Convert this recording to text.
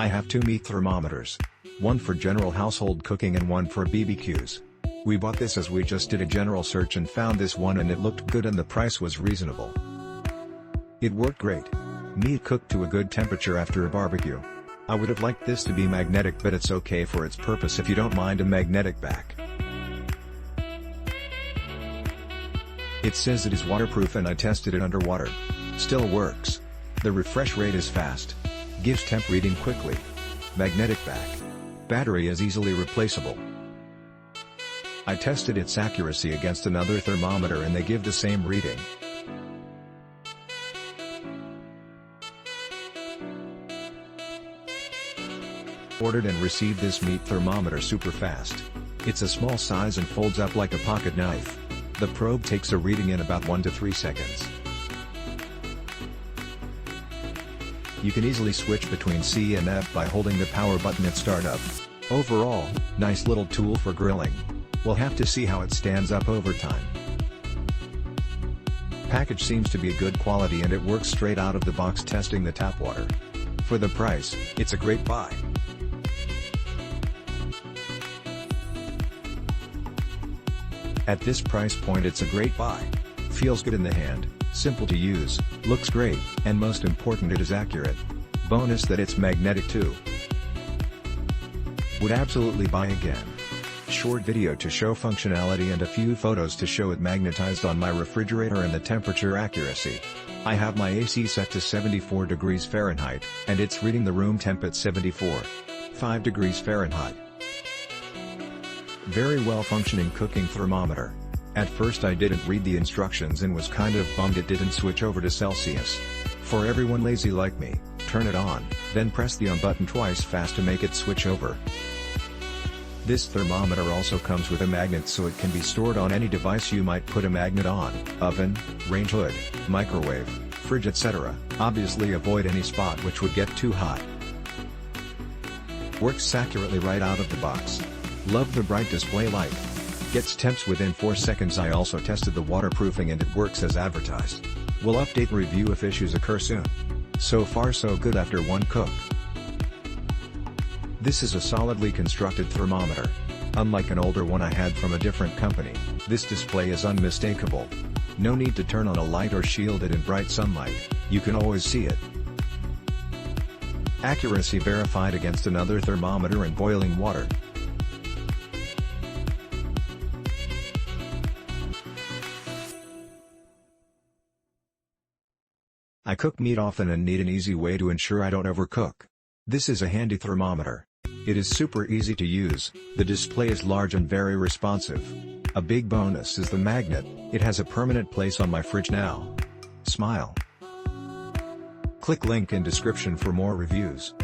I have two meat thermometers. One for general household cooking and one for BBQs. We bought this as we just did a general search and found this one and it looked good and the price was reasonable. It worked great. Meat cooked to a good temperature after a barbecue. I would have liked this to be magnetic, but it's okay for its purpose if you don't mind a magnetic back. It says it is waterproof and I tested it underwater. Still works. The refresh rate is fast. Gives temp reading quickly. Magnetic back. Battery is easily replaceable. I tested its accuracy against another thermometer and they give the same reading. Ordered and received this meat thermometer super fast. It's a small size and folds up like a pocket knife. The probe takes a reading in about 1 to 3 seconds. You can easily switch between C and F by holding the power button at startup. Overall, nice little tool for grilling. We'll have to see how it stands up over time. Package seems to be good quality and it works straight out of the box, testing the tap water. For the price, it's a great buy. At this price point it's a great buy. Feels good in the hand, simple to use, looks great, and most important it is accurate. Bonus that it's magnetic too. Would absolutely buy again. Short video to show functionality and a few photos to show it magnetized on my refrigerator and the temperature accuracy. I have my AC set to 74 degrees Fahrenheit, and it's reading the room temp at 74.5 degrees Fahrenheit. Very well functioning cooking thermometer. At first I didn't read the instructions and was kind of bummed it didn't switch over to Celsius. For everyone lazy like me, turn it on, then press the on button twice fast to make it switch over. This thermometer also comes with a magnet so it can be stored on any device you might put a magnet on: oven, range hood, microwave, fridge, etc. Obviously avoid any spot which would get too hot. Works accurately right out of the box. Love the bright display light. Gets temps within 4 seconds. I also tested the waterproofing and it works as advertised. We'll update review if issues occur soon. So far so good after one cook. This is a solidly constructed thermometer. Unlike an older one I had from a different company, this display is unmistakable. No need to turn on a light or shield it in bright sunlight, you can always see it. Accuracy verified against another thermometer in boiling water. I cook meat often and need an easy way to ensure I don't overcook. This is a handy thermometer. It is super easy to use, the display is large and very responsive. A big bonus is the magnet, it has a permanent place on my fridge now. Smile. Click link in description for more reviews.